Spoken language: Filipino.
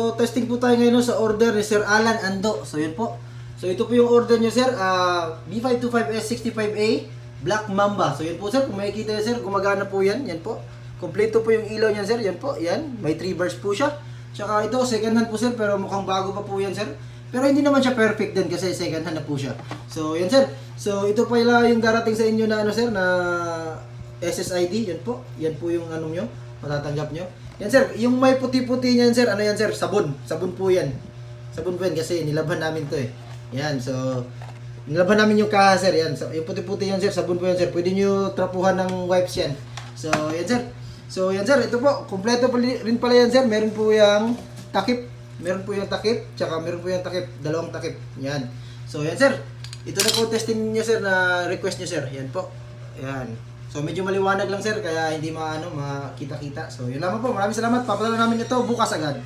So, testing po tayo ngayon sa order ni Sir Alan Ando. So, yun po. So, ito po yung order niyo, sir. B525S65A Black Mamba. So, yun po, sir. Kung makikita niyo, sir, gumagana po yan. Yan po. Kompleto po yung ilaw niyan, sir. Yan po. Yan. May 3 bars po siya. Tsaka ito, second hand po, sir. Pero mukhang bago pa po yan, sir. Pero hindi naman siya perfect din kasi second hand na po siya. So, yan, sir. So, ito pala yung darating sa inyo na, ano, sir, na SSID. Yan po. Yan po yung ano nyo. Matatanggap nyo. Yan, sir. Yung may puti-puti niyan, sir. Ano yan, sir? Sabon. Sabon po yan. Sabon po yan kasi nilaban namin to eh. Yan. So, nilaban namin yung kaha, sir. Yan. So, yung puti-puti yan, sir. Sabon po yan, sir. Pwede nyo trapuhan ng wipes yan. So, yan, sir. So, yan, sir. Ito po. Kompleto rin pala yan, sir. Meron po yung takip. Meron po yung takip. Tsaka meron po yung takip. Dalawang takip. Yan. So, yan, sir. Ito na po testing nyo, sir, na request nyo, sir. Yan po. Yan. So medyo maliwanag lang, sir, kaya hindi makita-kita. So yun lamang po. Maraming salamat. Papadala namin ito bukas agad.